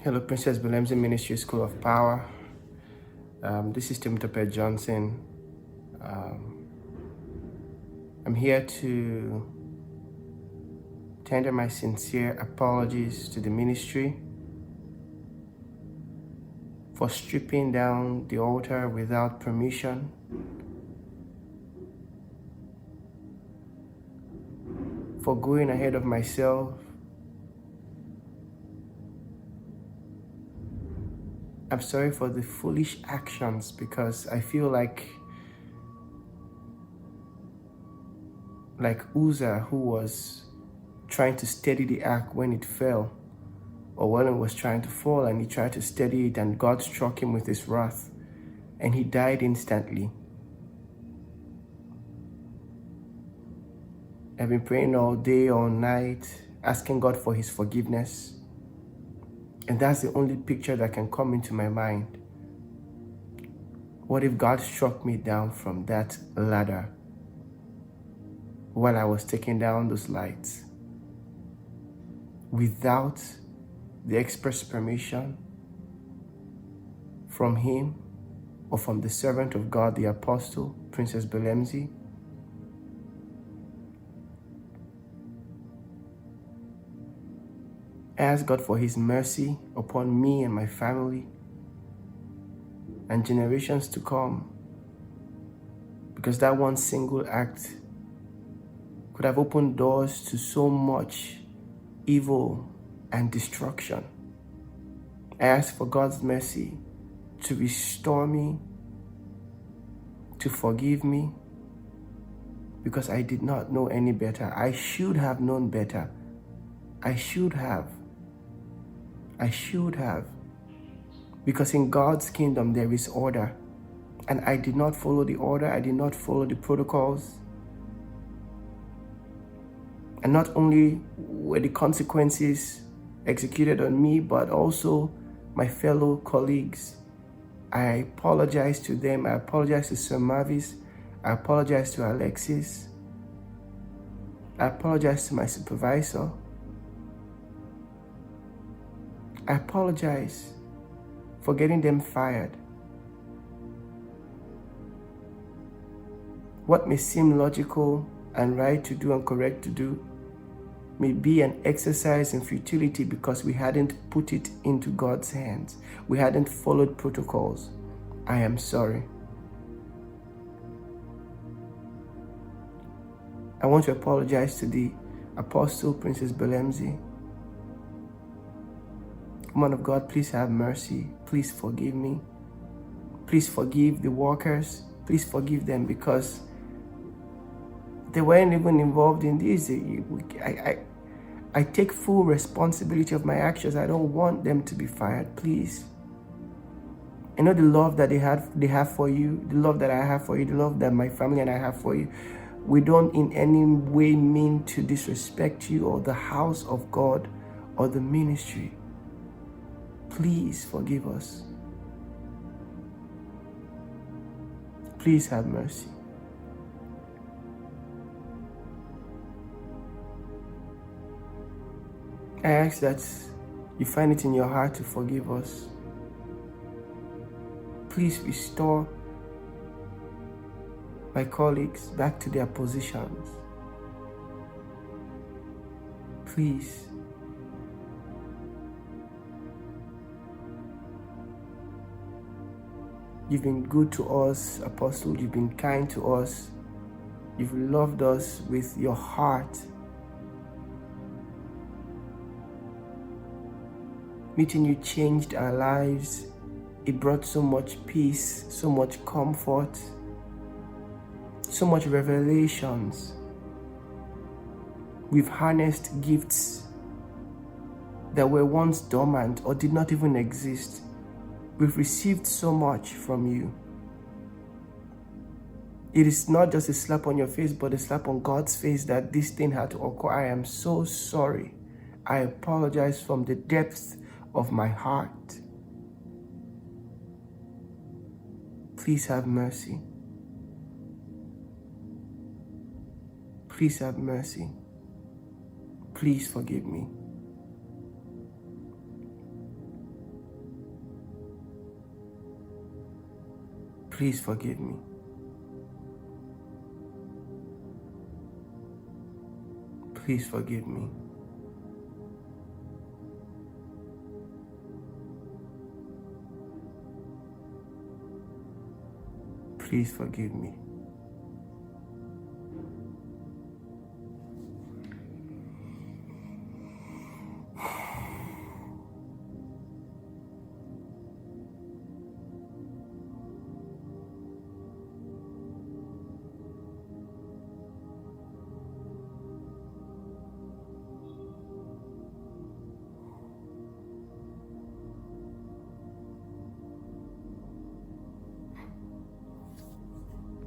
Hello, Princess Belemzi Ministry School of Power. This is Timothy Johnson. I'm here to tender my sincere apologies to the ministry for stripping down the altar without permission, for going ahead of myself. I'm sorry for the foolish actions because I feel like Uzzah, who was trying to steady the ark when it fell, or when it was trying to fall, and he tried to steady it and God struck him with his wrath and he died instantly. I've been praying all day, all night, asking God for his forgiveness. And that's the only picture that can come into my mind. What if God struck me down from that ladder while I was taking down those lights without the express permission from him or from the servant of God, the apostle, Princess Belemzi? I ask God for his mercy upon me and my family and generations to come, because that one single act could have opened doors to so much evil and destruction. I ask for God's mercy to restore me, to forgive me, because I did not know any better. I should have known better. I should have. Because in God's kingdom there is order, and I did not follow the order. I did not follow the protocols. And not only were the consequences executed on me, but also my fellow colleagues. I apologize to them. I apologize to Sir Mavis. I apologize to Alexis. I apologize to my supervisor. I apologize for getting them fired. What may seem logical and right to do and correct to do may be an exercise in futility because we hadn't put it into God's hands. We hadn't followed protocols. I am sorry. I want to apologize to the Apostle Princess Belemzi. Woman of God, please have mercy. Please forgive me. Please forgive the workers. Please forgive them because they weren't even involved in this. I take full responsibility of my actions. I don't want them to be fired, please. I know the love that they have for you, the love that I have for you, the love that my family and I have for you. We don't in any way mean to disrespect you or the house of God or the ministry. Please forgive us. Please have mercy. I ask that you find it in your heart to forgive us. Please restore my colleagues back to their positions. Please. You've been good to us, Apostle. You've been kind to us. You've loved us with your heart. Meeting you changed our lives. It brought so much peace, so much comfort, so much revelations. We've harnessed gifts that were once dormant or did not even exist. We've received so much from you. It is not just a slap on your face, but a slap on God's face that this thing had to occur. I am so sorry. I apologize from the depths of my heart. Please have mercy. Please have mercy. Please forgive me. Please forgive me. Please forgive me. Please forgive me.